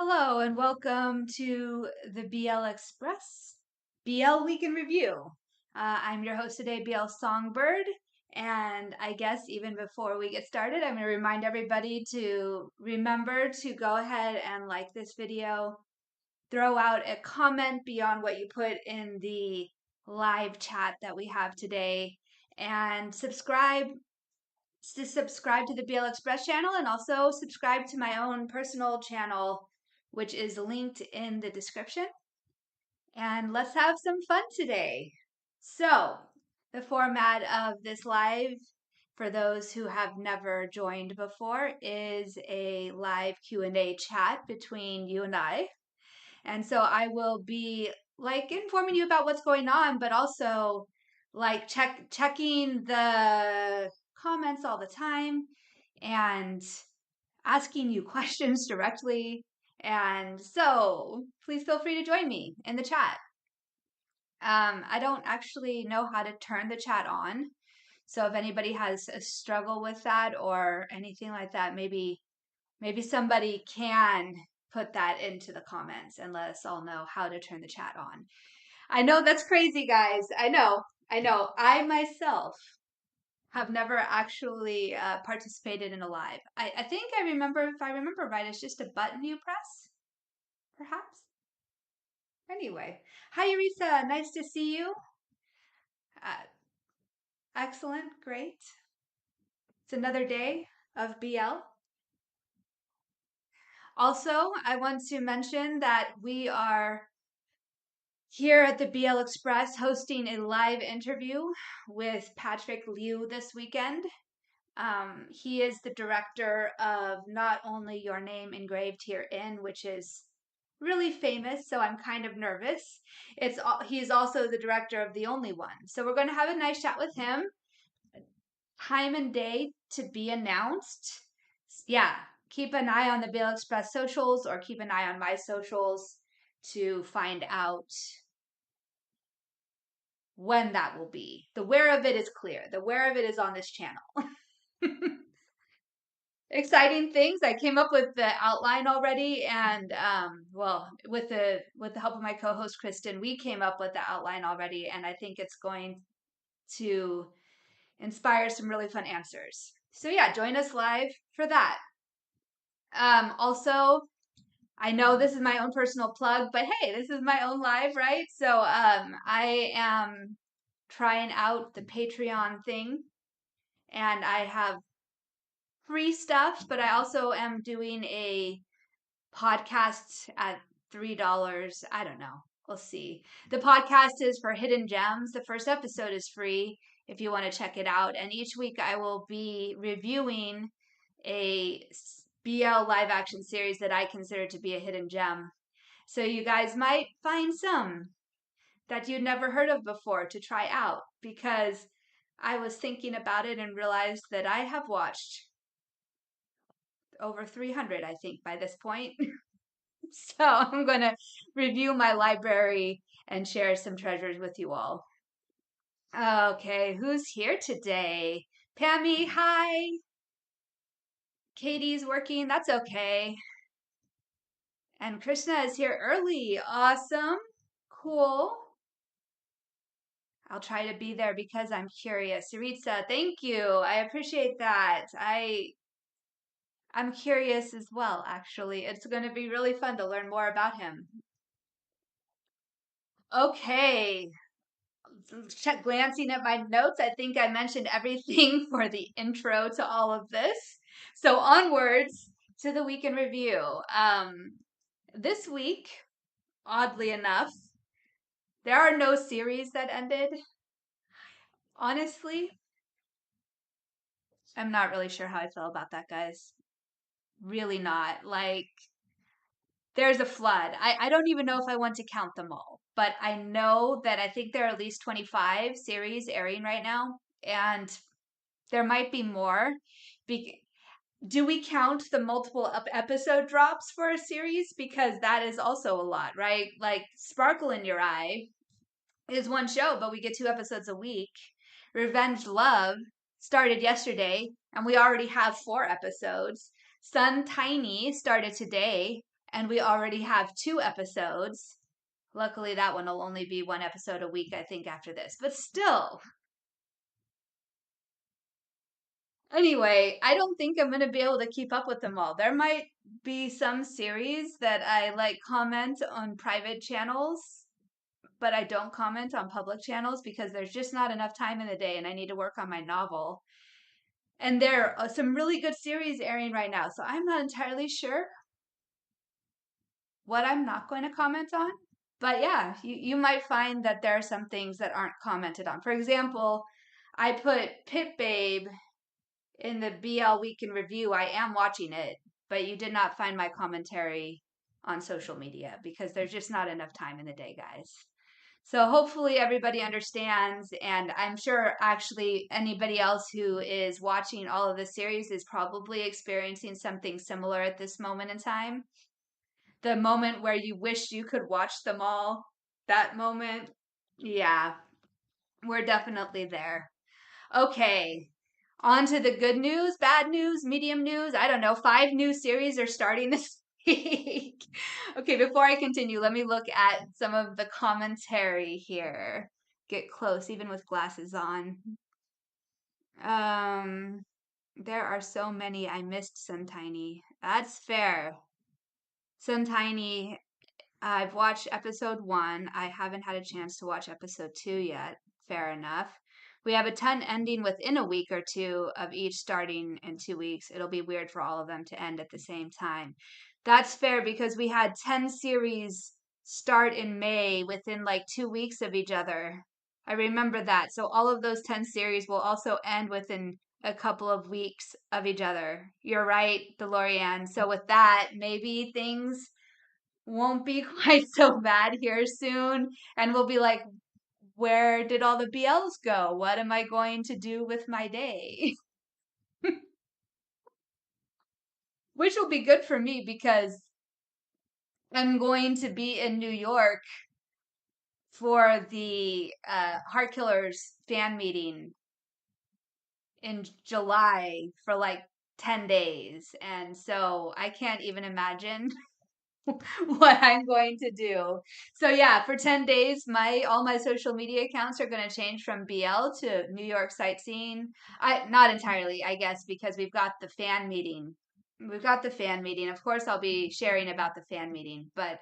Hello and welcome to the BL Express BL Week in Review. I'm your host today, BL Songbird, and I guess even before we get started, I'm going to remind everybody to remember to go ahead and like this video, throw out a comment beyond what you put in the live chat that we have today, and subscribe to the BL Express channel and also subscribe to my own personal channel, which is linked in the description. And let's have some fun today. So, the format of this live, for those who have never joined before, is a live Q&A chat between you and I. And so I will be informing you about what's going on, but also checking the comments all the time and asking you questions directly. And so please feel free to join me in the chat. I don't actually know how to turn the chat on. So if anybody has a struggle with that or anything like that, maybe somebody can put that into the comments and let us all know how to turn the chat on. I know that's crazy, guys. I know. I myself have never actually participated in a live. I think I remember, if I remember right, it's just a button you press, perhaps. Anyway, hi, Eureka. Nice to see you. Uh, Excellent. Great. It's another day of BL. Also, I want to mention that we are here at the BL Express hosting a live interview with Patrick Liu this weekend. He is the director of not only Your Name Engraved Herein, which is really famous, so I'm kind of nervous. He's also the director of The Only One. So we're going to have a nice chat with him. Time and day to be announced. Yeah, keep an eye on the BL Express socials or keep an eye on my socials to find out when that will be. The where of it is clear. The where of it is on this channel. Exciting things. I came up with the outline already, and with the help of my co-host Kristen, we came up with the outline already, and I think it's going to inspire some really fun answers. So yeah, join us live for that. Also, I know this is my own personal plug, but hey, this is my own live, right? So I am trying out the Patreon thing, and I have free stuff, but I also am doing a podcast at $3. I don't know. We'll see. The podcast is for hidden gems. The first episode is free if you want to check it out. And each week I will be reviewing a BL live action series that I consider to be a hidden gem. So you guys might find some that you'd never heard of before to try out, because I was thinking about it and realized that I have watched over 300, I think, by this point. So I'm going to review my library and share some treasures with you all. Okay, who's here today? Pammy, hi. Katie's working. That's okay. And Krishna is here early. Awesome. Cool. I'll try to be there because I'm curious. Saritza, thank you. I appreciate that. I'm curious as well, actually. It's going to be really fun to learn more about him. Okay. Glancing at my notes, I think I mentioned everything for the intro to all of this. So onwards to the week in review. This week, oddly enough, there are no series that ended. Honestly, I'm not really sure how I feel about that, guys. Really not. There's a flood. I don't even know if I want to count them all, but I know that I think there are at least 25 series airing right now, and there might be more. Do we count the multiple episode drops for a series? Because that is also a lot, right? Like Sparkle in Your Eye is one show, but we get 2 episodes a week. Revenge Love started yesterday, and we already have 4 episodes. Sun Tiny started today, and we already have 2 episodes. Luckily, that one will only be 1 episode a week, I think, after this. But still, anyway, I don't think I'm going to be able to keep up with them all. There might be some series that I like comment on private channels, but I don't comment on public channels because there's just not enough time in the day and I need to work on my novel. And there are some really good series airing right now, so I'm not entirely sure what I'm not going to comment on. But yeah, you might find that there are some things that aren't commented on. For example, I put Pit Babe in the BL Week in Review. I am watching it, but you did not find my commentary on social media because there's just not enough time in the day, guys. So hopefully everybody understands, and I'm sure actually anybody else who is watching all of this series is probably experiencing something similar at this moment in time. The moment where you wish you could watch them all, that moment. Yeah, we're definitely there. Okay, on to the good news, bad news, medium news. I don't know. 5 new series are starting this week. Okay, before I continue, let me look at some of the commentary here. Get close, even with glasses on. Um, there are so many. I missed Tiny. That's fair. Tiny. I've watched episode 1. I haven't had a chance to watch episode 2 yet. Fair enough. We have a 10 ending within a week or two of each starting in 2 weeks. It'll be weird for all of them to end at the same time. That's fair because we had 10 series start in May within like 2 weeks of each other. I remember that. So all of those 10 series will also end within a couple of weeks of each other. You're right, DeLorean. So with that, maybe things won't be quite so bad here soon. And we'll be like, where did all the BLs go? What am I going to do with my day? Which will be good for me because I'm going to be in New York for the Heart Killers fan meeting in July for like 10 days. And so I can't even imagine what I'm going to do. So yeah, for 10 days, all my social media accounts are going to change from BL to New York sightseeing. I not entirely, I guess, because we've got the fan meeting. We've got the fan meeting. Of course, I'll be sharing about the fan meeting, but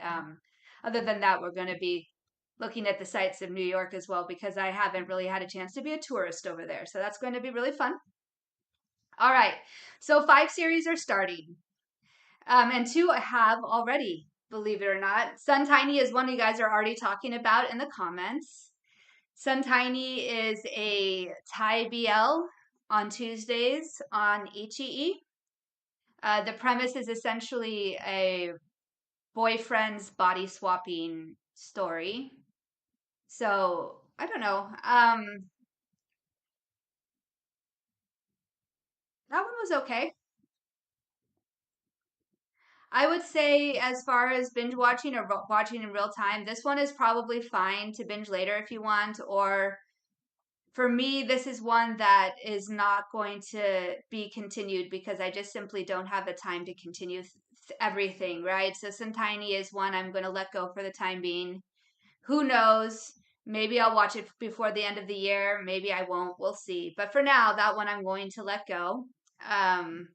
other than that, we're going to be looking at the sights of New York as well because I haven't really had a chance to be a tourist over there. So that's going to be really fun. All right. So 5 series are starting. And 2 I have already, believe it or not. Tiny is one you guys are already talking about in the comments. Tiny is a Thai BL on Tuesdays on HEE. The premise is essentially a boyfriend's body swapping story. So, I don't know. That one was okay. I would say, as far as binge watching or watching in real time, this one is probably fine to binge later if you want. Or for me, this is one that is not going to be continued because I just simply don't have the time to continue everything, right? So, Some Tiny is one I'm going to let go for the time being. Who knows? Maybe I'll watch it before the end of the year. Maybe I won't. We'll see. But for now, that one I'm going to let go. Um,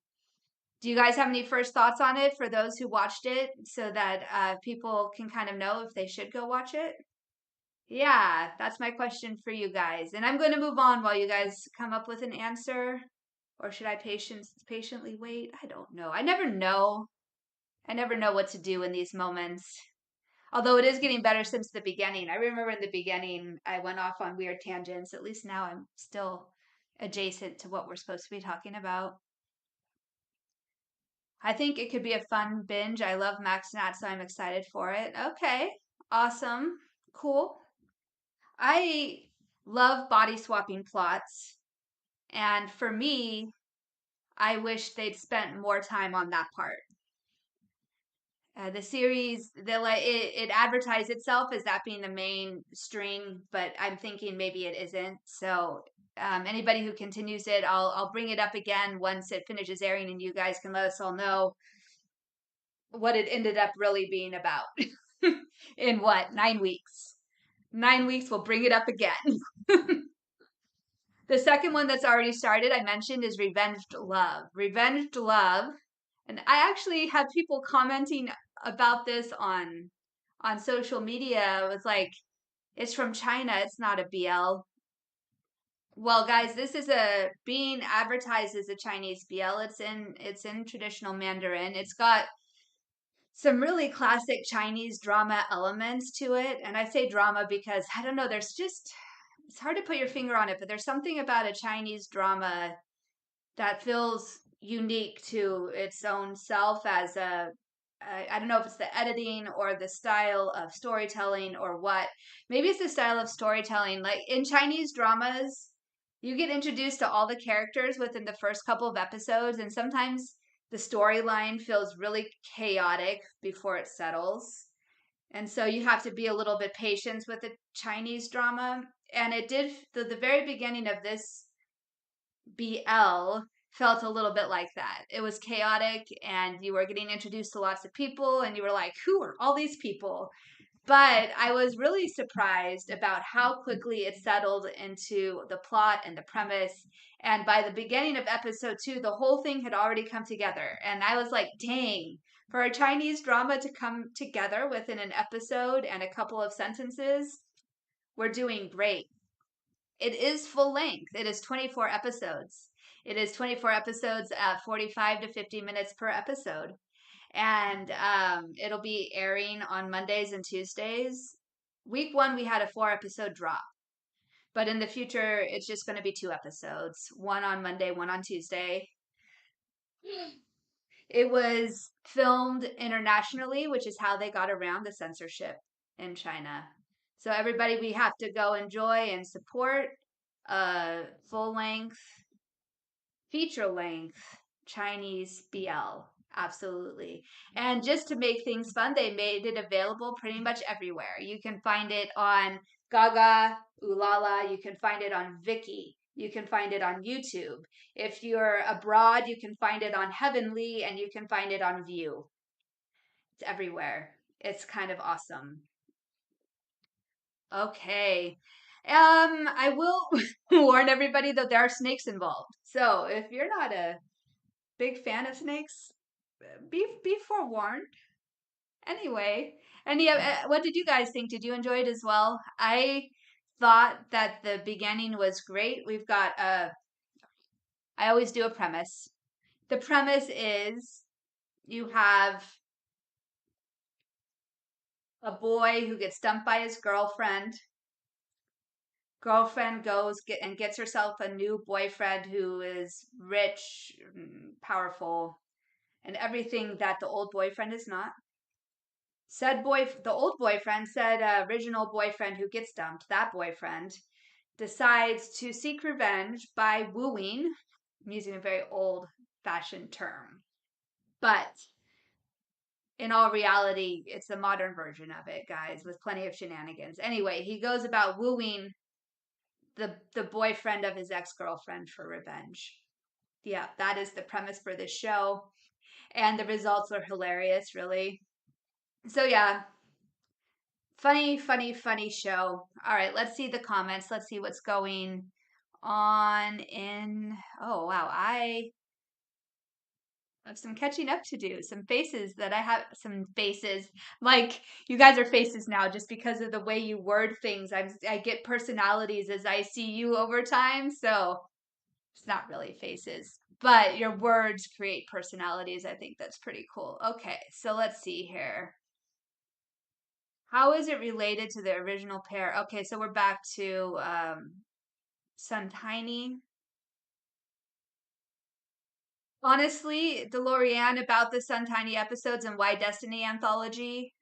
do you guys have any first thoughts on it for those who watched it so that people can kind of know if they should go watch it? Yeah, that's my question for you guys. And I'm going to move on while you guys come up with an answer. Or should I patiently wait? I don't know. I never know. I never know what to do in these moments. Although it is getting better since the beginning. I remember in the beginning I went off on weird tangents. At least now I'm still adjacent to what we're supposed to be talking about. I think it could be a fun binge. I love Max Nat, so I'm excited for it. Okay, awesome, cool. I love body swapping plots, and for me, I wish they'd spent more time on that part. The series, it advertised itself as that being the main string, but I'm thinking maybe it isn't. So anybody who continues it, I'll bring it up again once it finishes airing, and you guys can let us all know what it ended up really being about. In what, 9 weeks? 9 weeks, we'll bring it up again. The second one that's already started, I mentioned, is Revenged Love. Revenged Love, and I actually had people commenting about this on social media. It was like, it's from China, it's not a BL. Well, guys, this is a being advertised as a Chinese BL. It's in traditional Mandarin. It's got some really classic Chinese drama elements to it. And I say drama because I don't know, it's hard to put your finger on it, but there's something about a Chinese drama that feels unique to its own self as I don't know if it's the editing or the style of storytelling or what. Maybe it's the style of storytelling. Like in Chinese dramas, you get introduced to all the characters within the first couple of episodes, and sometimes the storyline feels really chaotic before it settles. And so you have to be a little bit patient with the Chinese drama. And it did, the very beginning of this BL felt a little bit like that. It was chaotic and you were getting introduced to lots of people and you were like, who are all these people? But I was really surprised about how quickly it settled into the plot and the premise. And by the beginning of episode 2, the whole thing had already come together. And I was like, dang, for a Chinese drama to come together within an episode and a couple of sentences, we're doing great. It is full length. It is 24 episodes. It is 24 episodes at 45 to 50 minutes per episode. And it'll be airing on Mondays and Tuesdays. Week 1, we had a 4 episode drop. But in the future, it's just going to be 2 episodes, one on Monday, one on Tuesday. It was filmed internationally, which is how they got around the censorship in China. So everybody, we have to go enjoy and support a full length, feature length Chinese BL. Absolutely. And just to make things fun, they made it available pretty much everywhere. You can find it on Gaga, Ulala, you can find it on Viki, you can find it on YouTube. If you're abroad, you can find it on Heavenly and you can find it on View. It's everywhere. It's kind of awesome. Okay. I will warn everybody that there are snakes involved. So if you're not a big fan of snakes, be forewarned. Anyway, what did you guys think? Did you enjoy it as well? I thought that the beginning was great. We've got I always do a premise. The premise is you have a boy who gets dumped by his girlfriend. Girlfriend and gets herself a new boyfriend who is rich, powerful, and everything that the old boyfriend is not. The old boyfriend, said original boyfriend who gets dumped, that boyfriend decides to seek revenge by wooing. I'm using a very old fashioned term, but in all reality, it's a modern version of it, guys, with plenty of shenanigans. Anyway, he goes about wooing the boyfriend of his ex-girlfriend for revenge. Yeah, that is the premise for this show. And the results are hilarious, really. So yeah, funny, funny, funny show. All right, let's see the comments. Let's see what's going on in. Oh, wow. I have some catching up to do. Some faces that I have, some faces. Like, you guys are faces now just because of the way you word things. I get personalities as I see you over time. So it's not really faces, but your words create personalities. I think that's pretty cool. Okay, so let's see here. How is it related to the original pair? Okay, so we're back to Sun Tiny. Honestly, DeLorean, about the Sun Tiny episodes and Why Destiny anthology,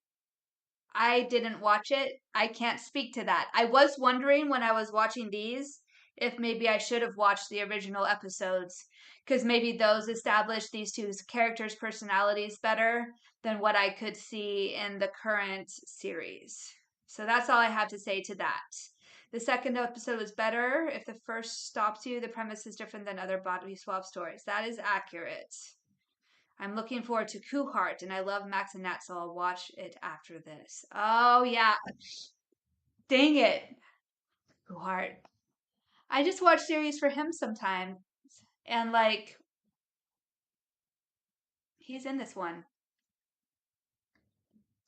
I didn't watch it. I can't speak to that. I was wondering when I was watching these if maybe I should have watched the original episodes because maybe those established these two characters' personalities better than what I could see in the current series. So that's all I have to say to that. The second episode was better. If the first stops you, the premise is different than other body swap stories. That is accurate. I'm looking forward to Kuhart, and I love Max and Nat, so I'll watch it after this. Oh, yeah. Dang it. Kuhart. I just watch series for him sometimes. And, like, he's in this one.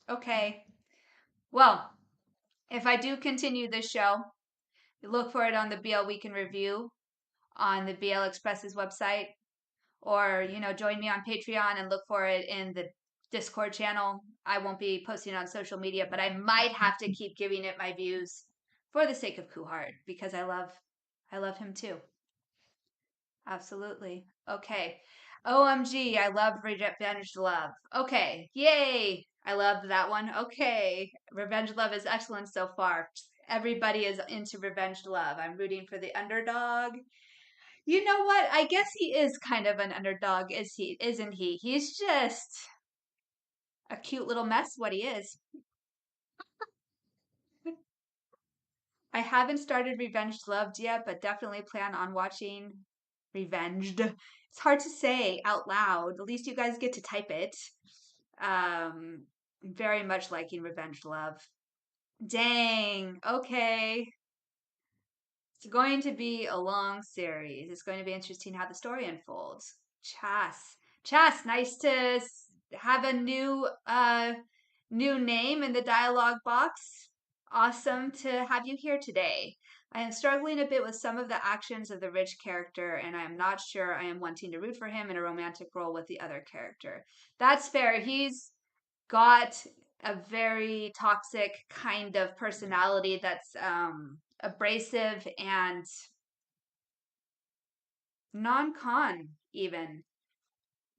Okay. Well, if I do continue this show, look for it on the BL Weekend Review on the BL Express's website, or join me on Patreon and look for it in the Discord channel. I won't be posting on social media, but I might have to keep giving it my views for the sake of Kuhart, because I love him too. Absolutely. Okay. OMG, I love Revenge Love. Okay. Yay. I loved that one. Okay. Revenge Love is excellent so far. Everybody is into Revenge Love. I'm rooting for the underdog. You know what? I guess he is kind of an underdog, isn't he? He's just a cute little mess, what he is. I haven't started Revenged Loved yet, but definitely plan on watching Revenged. It's hard to say out loud. At least you guys get to type it. Very much liking Revenged Love. Dang. Okay. It's going to be a long series. It's going to be interesting how the story unfolds. Chas, nice to have a new name in the dialogue box. Awesome to have you here today. I am struggling a bit with some of the actions of the Rich character, and I am not sure I am wanting to root for him in a romantic role with the other character. That's fair. He's got a very toxic kind of personality that's abrasive and non-con even.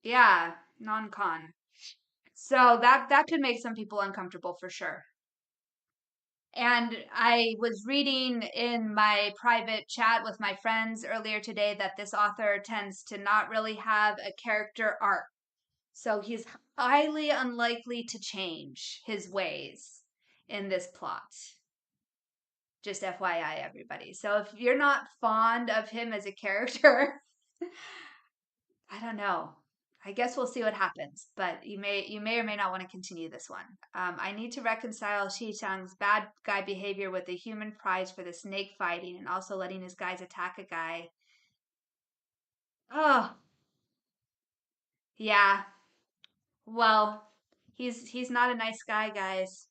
Yeah, non-con. So that could make some people uncomfortable for sure. And I was reading in my private chat with my friends earlier today that this author tends to not really have a character arc. So he's highly unlikely to change his ways in this plot. Just FYI, everybody. So if you're not fond of him as a character, I don't know. I guess we'll see what happens, but you may or may not want to continue this one. I need to reconcile Shi-chang's bad guy behavior with the human prize for the snake fighting, and also letting his guys attack a guy. Oh, yeah. Well, he's not a nice guy, guys.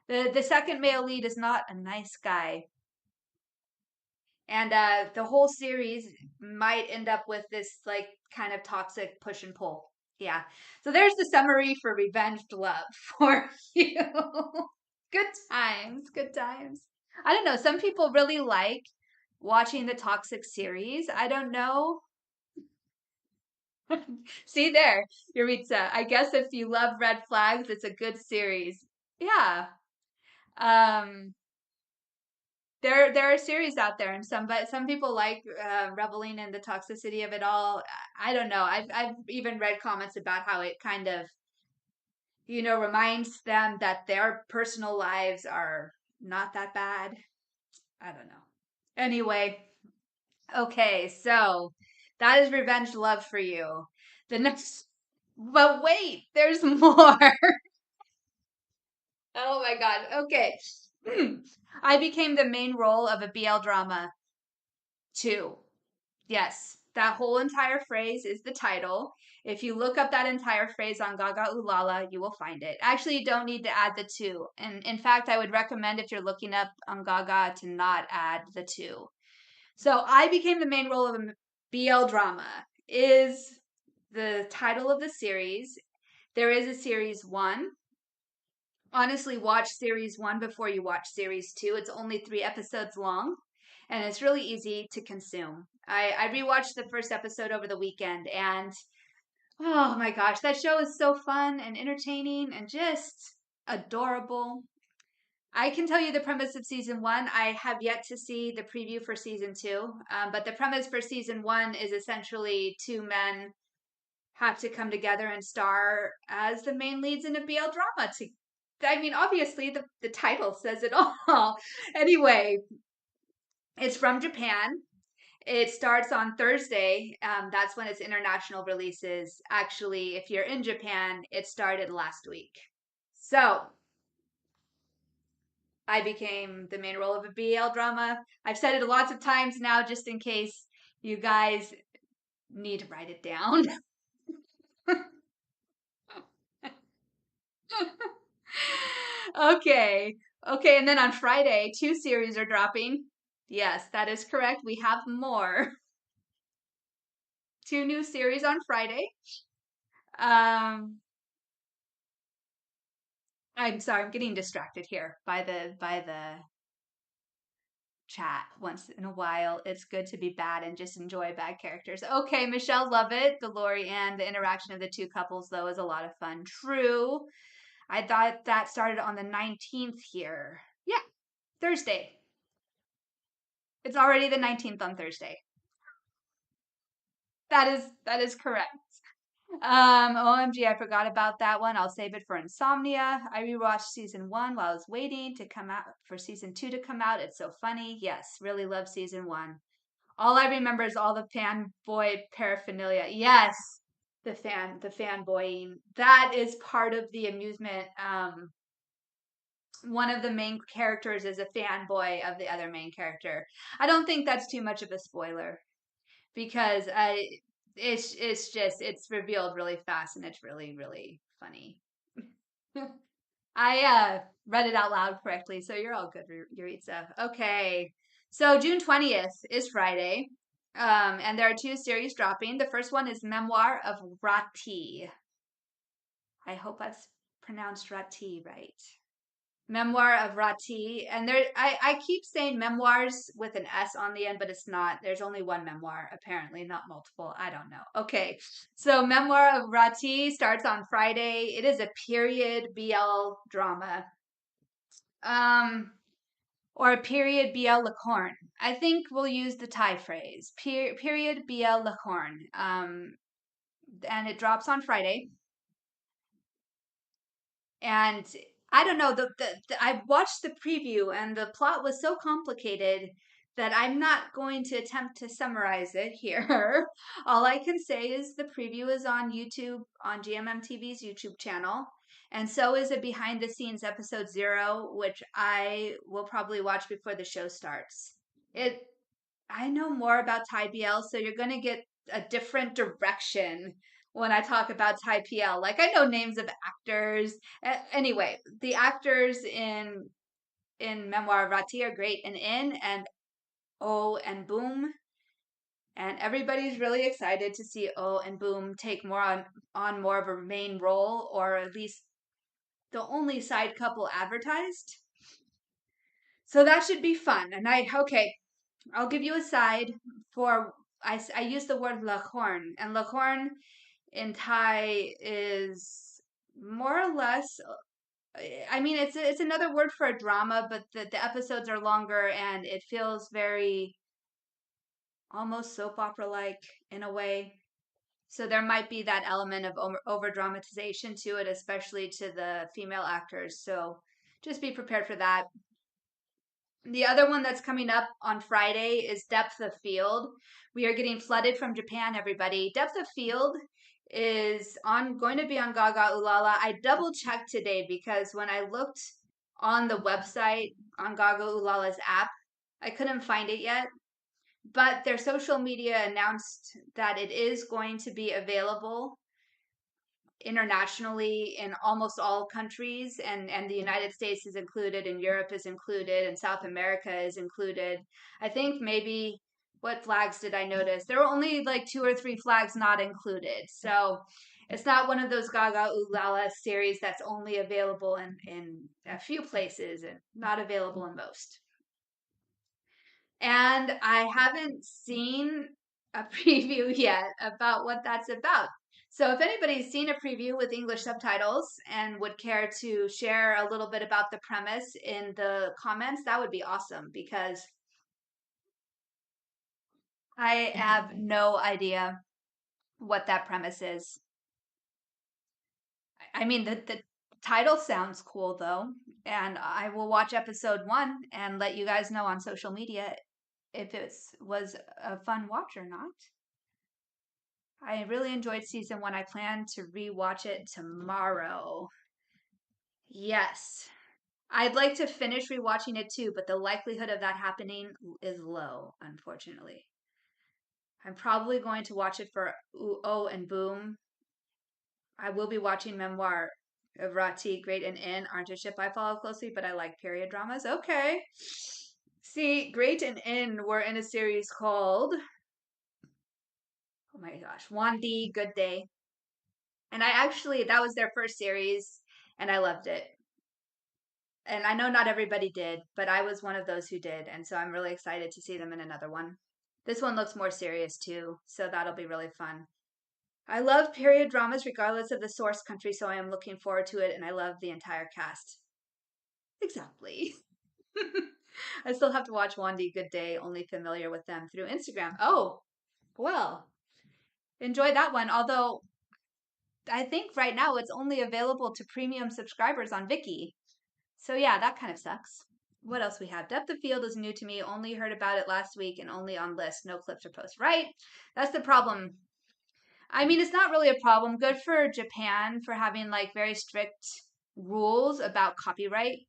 The second male lead is not a nice guy. And the whole series might end up with this like kind of toxic push and pull. Yeah. So there's the summary for Revenged Love for you. Good times. Good times. I don't know. Some people really like watching the toxic series. I don't know. See there, Yuritsa. I guess if you love red flags, it's a good series. Yeah. Um, there are series out there, and some people like reveling in the toxicity of it all. I don't know. I've even read comments about how it kind of reminds them that their personal lives are not that bad. I don't know. Anyway, okay, so that is Revenge Love for you. The next, but wait, there's more. Oh my god. Okay. I became the main role of a BL drama too. Yes, that whole entire phrase is the title. If you look up that entire phrase on Gaga Ulala, you will find it. Actually, you don't need to add the two. And in fact, I would recommend if you're looking up on Gaga to not add the two. So I became the main role of a BL drama is the title of the series. There is a series one. Honestly, watch series one before you watch series two. It's only 3 episodes long, and it's really easy to consume. I rewatched the first episode over the weekend, and oh my gosh, that show is so fun and entertaining and just adorable. I can tell you the premise of season one. I have yet to see the preview for season two, but the premise for season one is essentially two men have to come together and star as the main leads in a BL drama. I mean, obviously, the title says it all. Anyway, it's from Japan. It starts on Thursday. That's when its international releases. Actually, if you're in Japan, it started last week. So I became the main role of a BL drama. I've said it lots of times now, just in case you guys need to write it down. Okay. Okay, and then on Friday, two series are dropping. Yes, that is correct. We have more. Two new series on Friday. Um, I'm sorry, I'm getting distracted here by the chat once in a while. It's good to be bad and just enjoy bad characters. Okay, Michelle Lovett, Dolores, and the interaction of the two couples though is a lot of fun. True. I thought that started on the 19th here. Yeah, Thursday. It's already the 19th on Thursday. That is correct. OMG, I forgot about that one. I'll save it for Insomnia. I rewatched season one while I was waiting to come out for season two to come out. It's so funny. Yes, really love season one. All I remember is all the fanboy paraphernalia. Yes, the fanboying. That is part of the amusement. One of the main characters is a fanboy of the other main character. I don't think that's too much of a spoiler because it's revealed really fast and it's really funny. I read it out loud correctly, so you're all good, Yuritsa. Okay, so June 20th is Friday, and there are two series dropping. The first one is Memoir of Rati. I hope I've pronounced Rati right. Memoir of Rati, and I keep saying memoirs with an S on the end, but it's not. There's only one memoir, apparently, not multiple. I don't know. Okay, so Memoir of Rati starts on Friday. It is a period BL drama, um, or a period BL licorne. I think we'll use the Thai phrase, period BL licorne. And it drops on Friday. And I don't know, I watched the preview and the plot was so complicated that I'm not going to attempt to summarize it here. All I can say is the preview is on YouTube, on GMM TV's YouTube channel. And so is a behind the scenes episode 0, which I will probably watch before the show starts. It I know more about Thai BL, so you're going to get a different direction when I talk about Thai PL. Like I know names of actors. Anyway, the actors in Memoir of Rati are great, and Oh and Boom, and everybody's really excited to see Oh and Boom take more on more of a main role, or at least the only side couple advertised. So that should be fun. And okay, I'll give you a side for I use the word lahorn, and lahorn in Thai is more or less. I mean, it's another word for a drama, but the episodes are longer and it feels very almost soap opera like in a way. So there might be that element of over dramatization to it, especially to the female actors. So just be prepared for that. The other one that's coming up on Friday is Depth of Field. We are getting flooded from Japan, everybody. Depth of Field is on going to be on Gaga Ulala. I double checked today because when I looked on the website on Gaga Ulala's app, I couldn't find it yet. But their social media announced that it is going to be available internationally in almost all countries, and the United States is included, and Europe is included, and South America is included. I think maybe what flags did I notice? There were only like 2 or 3 flags not included. So it's not one of those Gaga Ulala series that's only available in a few places and not available in most. And I haven't seen a preview yet about what that's about. So if anybody's seen a preview with English subtitles and would care to share a little bit about the premise in the comments, that would be awesome because I have no idea what that premise is. I mean, the title sounds cool though, and I will watch episode 1 and let you guys know on social media if it was a fun watch or not. I really enjoyed season 1. I plan to rewatch it tomorrow. Yes. I'd like to finish rewatching it too, but the likelihood of that happening is low, unfortunately. I'm probably going to watch it for Oh and Boom. I will be watching Memoir of Rati, Great and In. Aren't a ship I follow closely, but I like period dramas. Okay. See, Great and In were in a series called, oh my gosh, Wandi, Good Day. And that was their first series, and I loved it. And I know not everybody did, but I was one of those who did. And so I'm really excited to see them in another one. This one looks more serious too, so that'll be really fun. I love period dramas regardless of the source country, so I am looking forward to it, and I love the entire cast. Exactly. I still have to watch Wandy Good Day, only familiar with them through Instagram. Oh, well, enjoy that one. Although I think right now it's only available to premium subscribers on Viki. So yeah, that kind of sucks. What else we have? Depth of Field is new to me. Only heard about it last week and only on list. No clips or posts. Right? That's the problem. I mean, it's not really a problem. Good for Japan for having like very strict rules about copyright.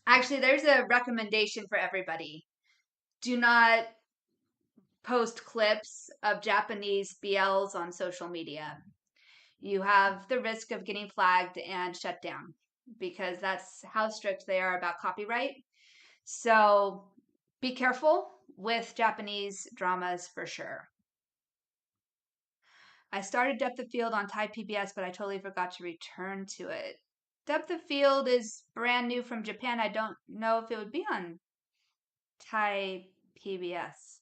Actually, there's a recommendation for everybody. Do not post clips of Japanese BLs on social media. You have the risk of getting flagged and shut down because that's how strict they are about copyright. So be careful with Japanese dramas for sure. I started Depth of Field on Thai PBS, but I totally forgot to return to it. Depth of Field is brand new from Japan. I don't know if it would be on Thai PBS.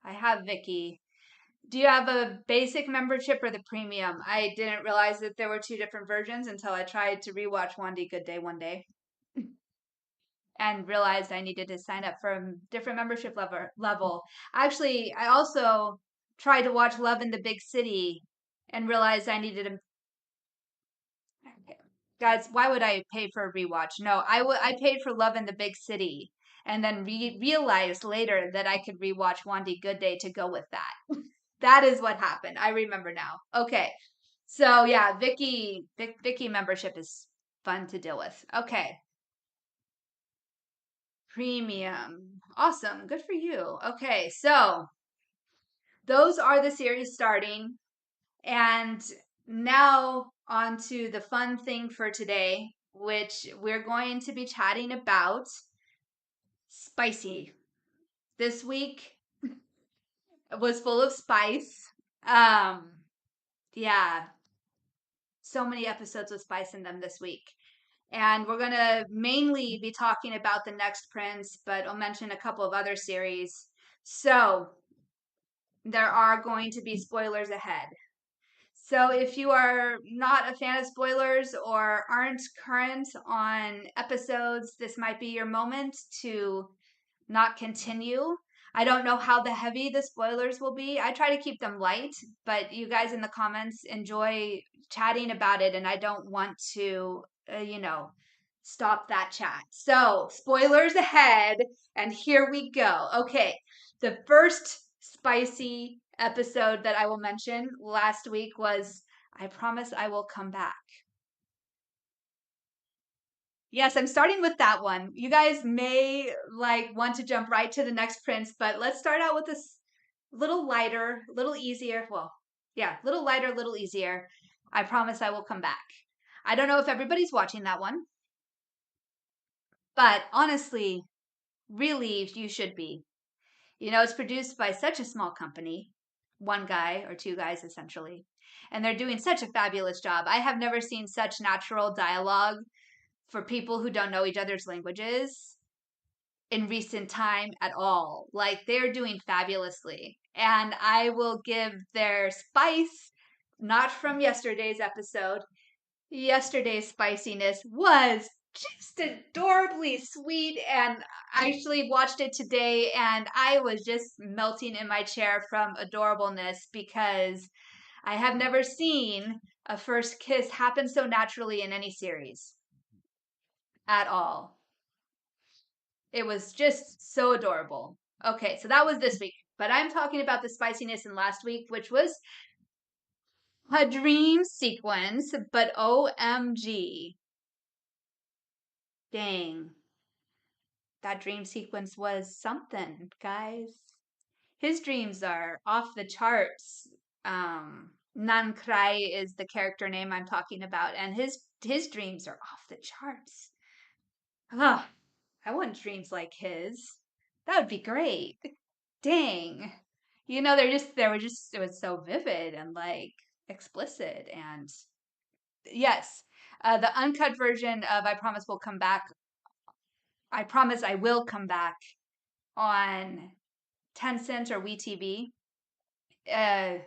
I have Viki. Do you have a basic membership or the premium? I didn't realize that there were two different versions until I tried to rewatch Wandy Good Day one day and realized I needed to sign up for a different membership level. Actually, I also tried to watch Love in the Big City and realized I needed a. Okay. Guys, why would I pay for a rewatch? No, I paid for Love in the Big City and then realized later that I could rewatch Wandy Good Day to go with that. That is what happened. I remember now. Okay. So yeah, Viki membership is fun to deal with. Okay. Premium. Awesome. Good for you. Okay. So those are the series starting. And now on to the fun thing for today, which we're going to be chatting about spicy. This week was full of spice. Um, yeah, so many episodes with spice in them this week. And we're going to mainly be talking about The Next Prince, but I'll mention a couple of other series. So there are going to be spoilers ahead. So if you are not a fan of spoilers or aren't current on episodes, this might be your moment to not continue. I don't know how the heavy the spoilers will be. I try to keep them light, but you guys in the comments enjoy chatting about it, and I don't want to, stop that chat. So, spoilers ahead, and here we go. Okay, the first spicy episode that I will mention last week was I Promise I Will Come Back. Yes, I'm starting with that one. You guys may want to jump right to The Next Prince, but let's start out with this little lighter, little easier. Well, yeah, little lighter, little easier. I Promise I Will Come Back. I don't know if everybody's watching that one, but honestly, really, you should be. It's produced by such a small company, one guy or two guys essentially, and they're doing such a fabulous job. I have never seen such natural dialogue for people who don't know each other's languages in recent time at all. Like they're doing fabulously. And I will give their spice, not from yesterday's episode. Yesterday's spiciness was just adorably sweet, and I actually watched it today and I was just melting in my chair from adorableness because I have never seen a first kiss happen so naturally in any series at all. It was just so adorable. Okay, so that was this week. But I'm talking about the spiciness in last week, which was a dream sequence, but OMG. Dang. That dream sequence was something, guys. His dreams are off the charts. Nankrai is the character name I'm talking about, and his dreams are off the charts. Ah, I want dreams like his. That would be great. Dang. It was so vivid and like explicit. And yes, the uncut version of I Promise I Will Come Back on Tencent or WeTV uh,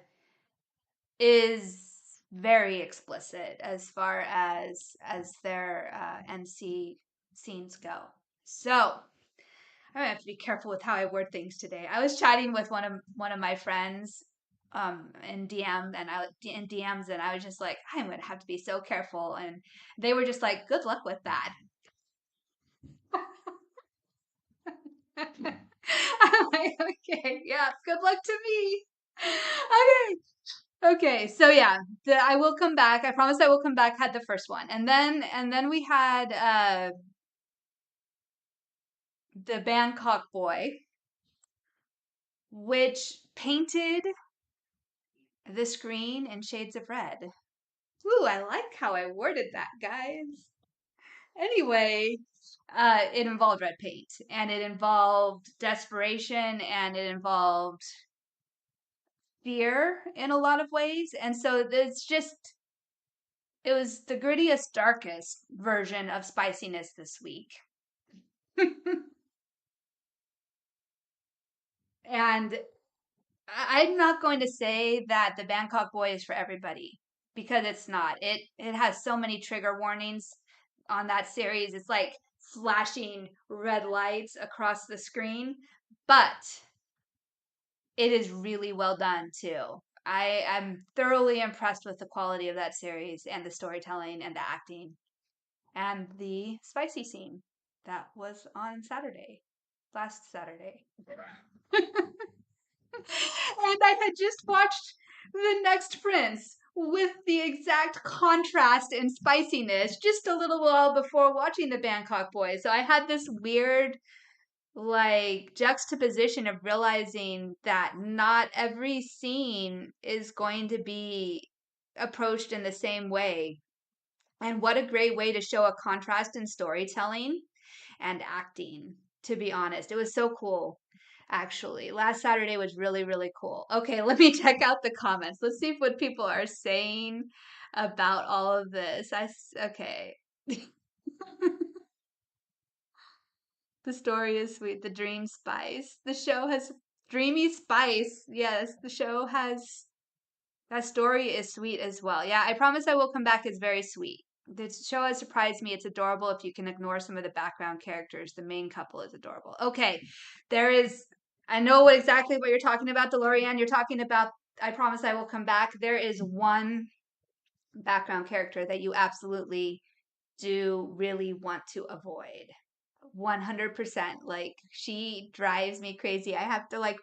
is very explicit as far as their NC scenes go. So I have to be careful with how I word things today. I was chatting with one of my friends in DMs, and I was just like, I'm gonna have to be so careful, and they were just like, good luck with that. I'm like, okay, yeah, good luck to me. Okay, so yeah, I Will Come Back. I Promise I Will Come Back had the first one, and then we had the Bangkok Boy, which painted the screen in shades of red. Ooh, I like how I worded that, guys. Anyway, it involved red paint, and it involved desperation, and it involved fear in a lot of ways. And so it was the grittiest, darkest version of spiciness this week. And I'm not going to say that the Bangkok Boy is for everybody because it's not. It has so many trigger warnings on that series. It's like flashing red lights across the screen, but it is really well done too. I'm thoroughly impressed with the quality of that series and the storytelling and the acting and the spicy scene that was on last Saturday. And I had just watched The Next Prince with the exact contrast and spiciness just a little while before watching the Bangkok Boys. So I had this weird like juxtaposition of realizing that not every scene is going to be approached in the same way. And what a great way to show a contrast in storytelling and acting, to be honest. It was so cool, actually. Last Saturday was really, really cool. Okay, let me check out the comments. Let's see what people are saying about all of this. Okay. The story is sweet. The dream spice. The show has dreamy spice. Yes, the show has that story is sweet as well. Yeah, I Promise I Will Come Back is very sweet. The show has surprised me. It's adorable if you can ignore some of the background characters. The main couple is adorable. Okay, there is. I know exactly what you're talking about, DeLorean. You're talking about I Promise I Will Come Back. There is one background character that you absolutely do really want to avoid. 100%. Like, she drives me crazy. I have to, like,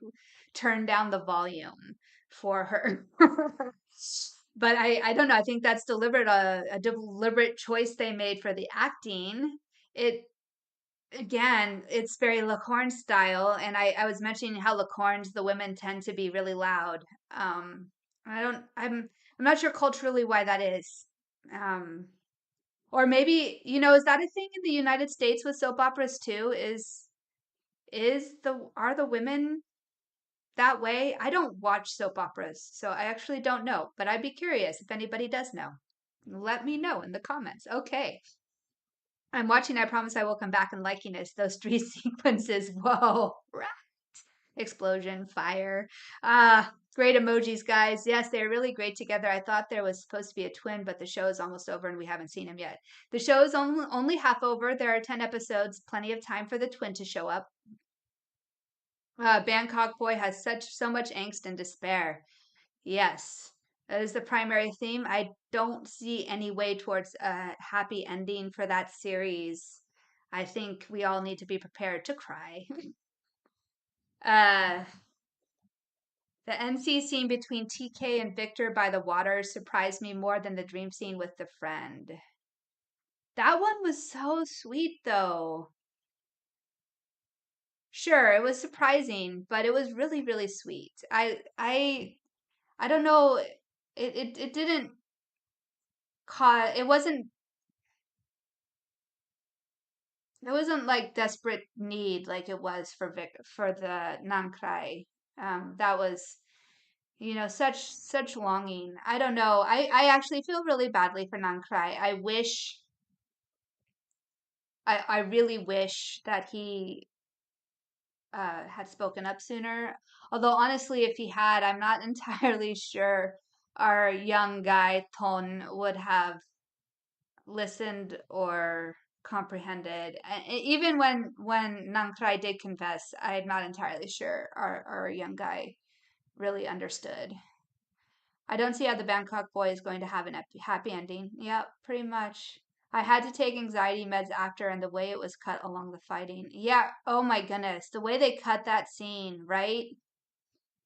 turn down the volume for her. But I don't know. I think that's a deliberate choice they made for the acting. It again, it's very Lacorn style, and I was mentioning how Lacorns the women tend to be really loud. I don't I'm not sure culturally why that is. Um, or maybe, is that a thing in the United States with soap operas too? Are the women that way? I don't watch soap operas, so I actually don't know, but I'd be curious if anybody does know. Let me know in the comments. Okay. I'm watching I Promise I Will Come Back and liking it. Those three sequences. Whoa. Right. Explosion, fire. Great emojis, guys. Yes, they're really great together. I thought there was supposed to be a twin, but the show is almost over and we haven't seen him yet. The show is only half over. There are 10 episodes, plenty of time for the twin to show up. Bangkok Boy has so much angst and despair. Yes, that is the primary theme. I don't see any way towards a happy ending for that series. I think we all need to be prepared to cry. Uh, the NC scene between TK and Victor by the water surprised me more than the dream scene with the friend. That one was so sweet, though. Sure, it was surprising, but it was really, really sweet. I don't know. It didn't cause. It wasn't like desperate need like it was for for the Nankrai. That was, such longing. I don't know. I actually feel really badly for Nankrai. I really wish that he had spoken up sooner. Although honestly, if he had, I'm not entirely sure our young guy Ton would have listened or comprehended. Even when Nankrai did confess, I'm not entirely sure our young guy really understood. I don't see how the Bangkok boy is going to have an happy ending. Yep, pretty much. I had to take anxiety meds after, and the way it was cut along the fighting. Yeah, oh my goodness. The way they cut that scene, right?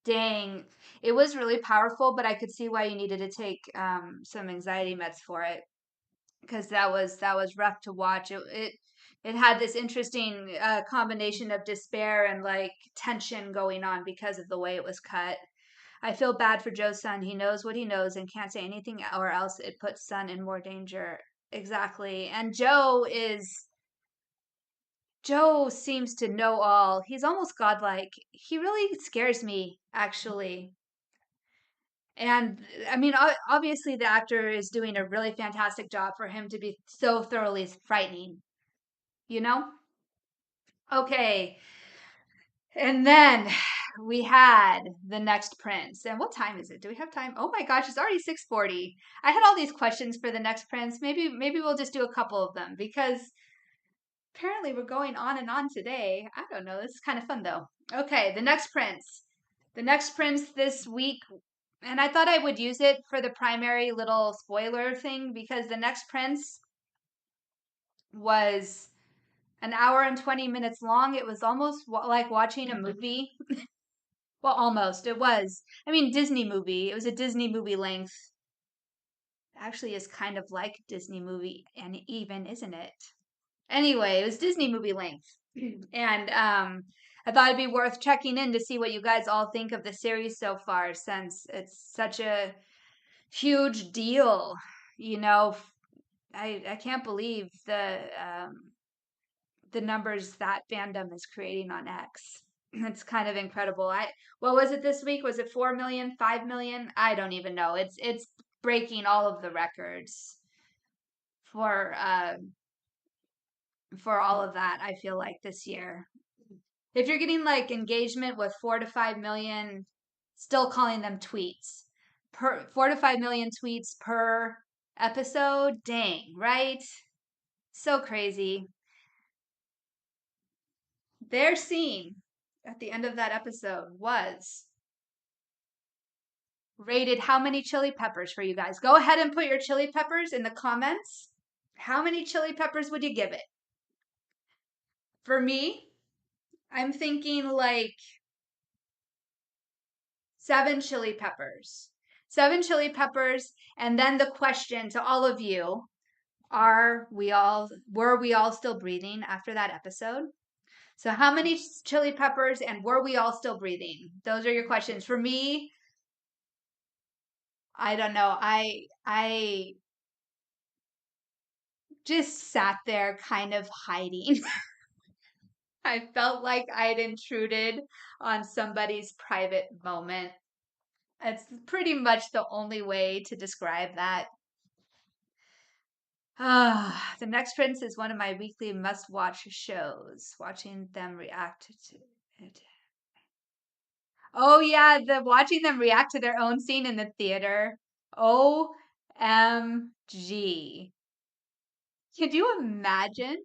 Dang. It was really powerful, but I could see why you needed to take some anxiety meds for it because that was rough to watch. It had this interesting combination of despair and like tension going on because of the way it was cut. I feel bad for Joe's son. He knows what he knows and can't say anything or else it puts son in more danger. Exactly. And Joe seems to know all. He's almost godlike. He really scares me, actually. And I mean, obviously, the actor is doing a really fantastic job for him to be so thoroughly frightening, you know? Okay. And then we had the next prince. And what time is it? Do we have time? Oh my gosh, it's already 6:40. I had all these questions for the next prince. Maybe we'll just do a couple of them because apparently we're going on and on today. I don't know. This is kind of fun though. Okay, the next prince. The next prince this week, and I thought I would use it for the primary little spoiler thing because the next prince was an hour and 20 minutes long. It was almost like watching a movie. Well, almost. It was. I mean, Disney movie. It was a Disney movie length. Actually, is kind of like Disney movie, and even isn't it? Anyway, it was Disney movie length, and I thought it'd be worth checking in to see what you guys all think of the series so far, since it's such a huge deal. You know, I can't believe the numbers that fandom is creating on X. It's kind of incredible. What was it this week? Was it 4 million, 5 million? I don't even know. It's breaking all of the records for for all of that, I feel like this year. If you're getting like engagement with 4 to 5 million, still calling them tweets. Per 4 to 5 million tweets per episode, dang, right? So crazy. Their scene at the end of that episode was rated how many chili peppers for you guys? Go ahead and put your chili peppers in the comments. How many chili peppers would you give it? For me, I'm thinking like 7 chili peppers. 7 chili peppers. And then the question to all of you, were we all still breathing after that episode? So how many chili peppers and were we all still breathing? Those are your questions. For me, I don't know. I just sat there kind of hiding. I felt like I'd intruded on somebody's private moment. It's pretty much the only way to describe that. The Next Prince is one of my weekly must-watch shows. Watching them react to it. Oh yeah, the watching them react to their own scene in the theater. OMG. Could you imagine?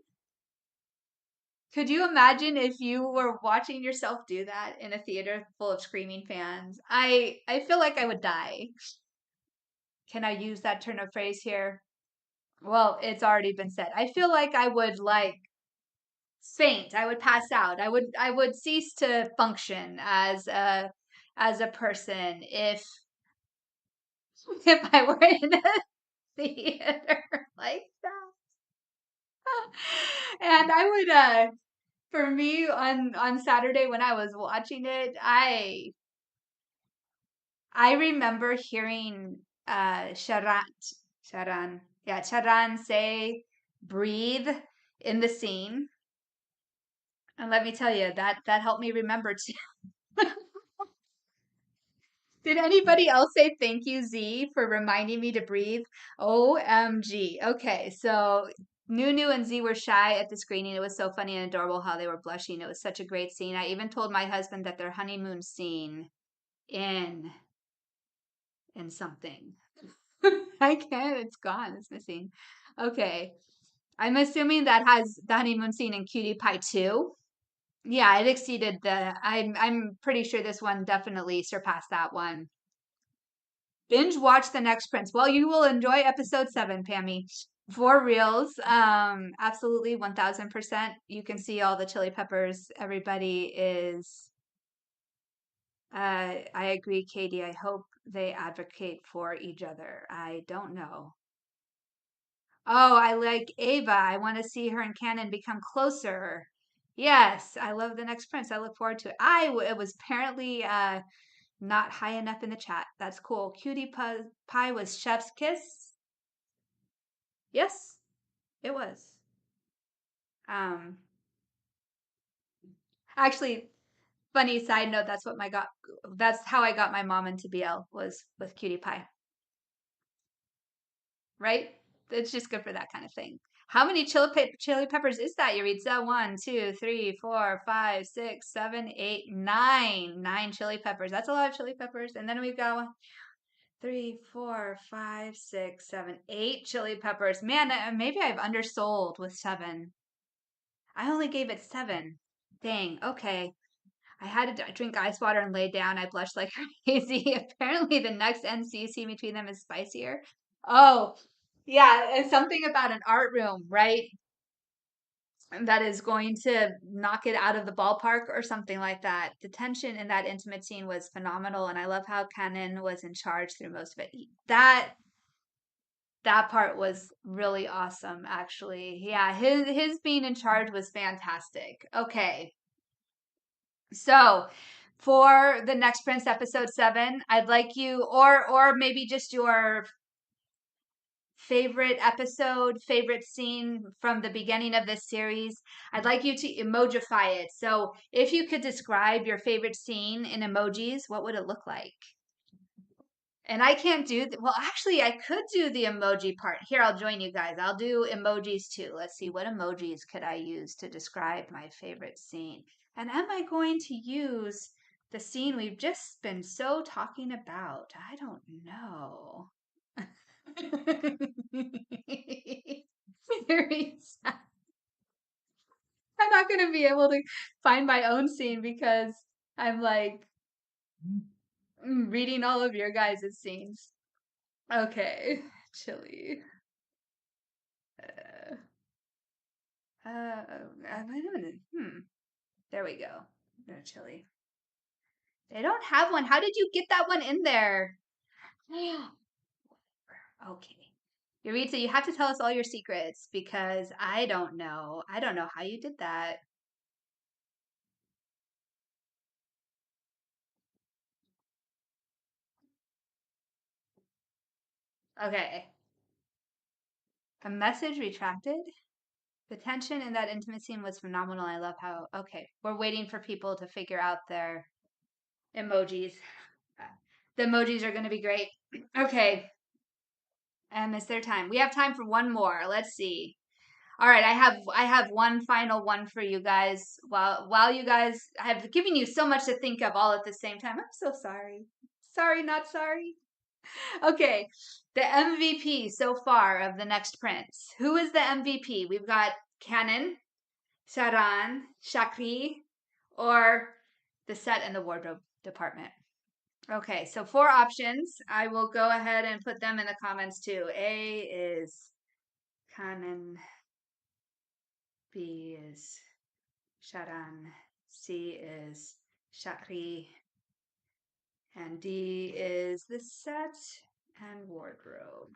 Could you imagine if you were watching yourself do that in a theater full of screaming fans? I feel like I would die. Can I use that turn of phrase here? Well, it's already been said. I feel like I would like faint. I would pass out. I would cease to function as a person if I were in a theater like that. And I would for me on Saturday when I was watching it, I remember hearing Sharan say breathe in the scene. And let me tell you, that helped me remember too. Did anybody else say thank you, Z, for reminding me to breathe? OMG. Okay, so Nunu and Z were shy at the screening. It was so funny and adorable how they were blushing. It was such a great scene. I even told my husband that their honeymoon scene in something. I can't. It's gone. It's missing. Okay. I'm assuming that has the honeymoon scene in Cutie Pie 2. Yeah, it exceeded I'm pretty sure this one definitely surpassed that one. Binge watch The Next Prince. Well, you will enjoy episode 7, Pammy. For reals. Absolutely 1000%. You can see all the chili peppers. Everybody is I agree, Katie. I hope they advocate for each other. I don't know. Oh, I like Ava. I want to see her and Canon become closer. Yes, I love The Next Prince. I look forward to it. It was apparently not high enough in the chat. That's cool. Pie was Chef's Kiss. Yes, it was. Um, actually, funny side note. That's how I got my mom into BL was with Cutie Pie. Right? It's just good for that kind of thing. How many chili peppers is that, Yuritsa? 1, 2, 3, 4, 5, 6, 7, 8, 9. 9 chili peppers. That's a lot of chili peppers. And then we've got 1, 3, 4, 5, 6, 7, 8 chili peppers. Man, maybe I've undersold with 7. I only gave it 7. Dang. Okay. I had to drink ice water and lay down. I blushed like crazy. Apparently, the next NC scene between them is spicier. Oh, yeah, it's something about an art room, right? That is going to knock it out of the ballpark or something like that. The tension in that intimate scene was phenomenal, and I love how Kanan was in charge through most of it. That part was really awesome, actually. Yeah, his being in charge was fantastic. Okay. So, for the next Prince episode 7, I'd like you or maybe just your favorite episode, favorite scene from the beginning of this series. I'd like you to emojify it. So, if you could describe your favorite scene in emojis, what would it look like? And I can't do well, actually, I could do the emoji part. Here, I'll join you guys. I'll do emojis too. Let's see, what emojis could I use to describe my favorite scene? And am I going to use the scene we've just been so talking about? I don't know. Very sad. I'm not going to be able to find my own scene because I'm like reading all of your guys' scenes. Okay, chili. Uh, wait a minute. There we go. No chili. They don't have one. How did you get that one in there? Okay. Yuritsa, you have to tell us all your secrets because I don't know. I don't know how you did that. Okay. A message retracted? The tension in that intimate scene was phenomenal. I love how. Okay. We're waiting for people to figure out their emojis. The emojis are going to be great. Okay. It's their time. We have time for one more. Let's see. All right, I have one final one for you guys. While you guys I have given you so much to think of all at the same time. I'm so sorry. Sorry, not sorry. Okay. The MVP so far of The Next Prince. Who is the MVP? We've got Canon, Sharan, Shakri, or the set and the wardrobe department. Okay, so 4 options. I will go ahead and put them in the comments too. A is Canon. B is Charan. C is Chakri. And D is the set and wardrobe.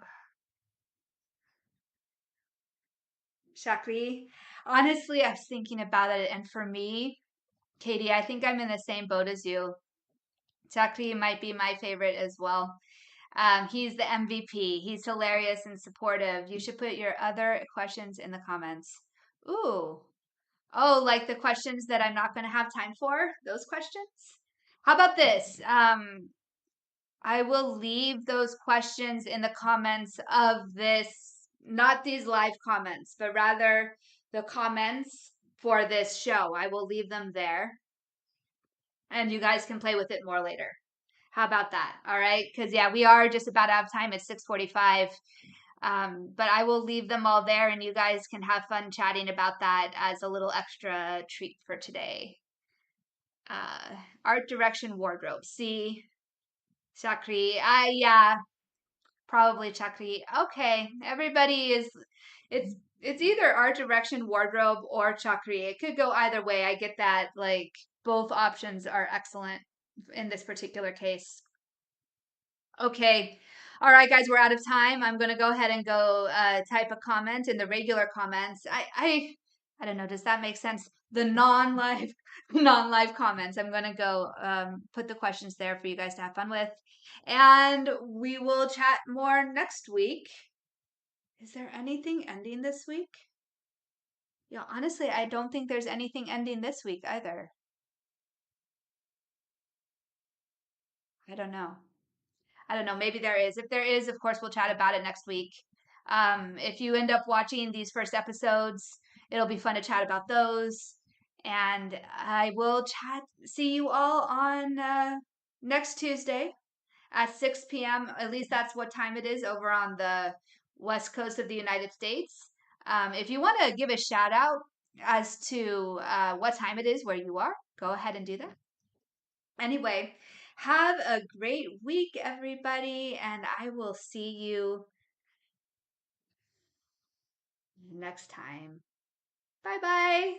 Chakri. Honestly, I was thinking about it, and for me, Katie, I think I'm in the same boat as you. Chakri might be my favorite as well. He's the MVP. He's hilarious and supportive. You should put your other questions in the comments. Ooh. Oh, like the questions that I'm not going to have time for? Those questions? How about this? I will leave those questions in the comments of this, not these live comments, but rather the comments for this show. I will leave them there and you guys can play with it more later. How about that? All right. Because, yeah, we are just about out of time. It's 6:45. But I will leave them all there and you guys can have fun chatting about that as a little extra treat for today. Art direction wardrobe. See, Chakri. Yeah, probably Chakri. Okay, everybody is. It's either art direction wardrobe or Chakri. It could go either way. I get that. Like both options are excellent in this particular case. Okay. All right, guys, we're out of time. I'm gonna go ahead and go type a comment in the regular comments. I don't know. Does that make sense? The non-live non-live comments. I'm gonna go put the questions there for you guys to have fun with, and we will chat more next week. Is there anything ending this week? Yeah, honestly, I don't think there's anything ending this week either. I don't know. I don't know. Maybe there is. If there is, of course, we'll chat about it next week. If you end up watching these first episodes, it'll be fun to chat about those. And I will see you all on next Tuesday at 6 p.m. At least that's what time it is over on the west coast of the United States. If you want to give a shout out as to what time it is where you are, go ahead and do that. Anyway, have a great week, everybody, and I will see you next time. Bye bye.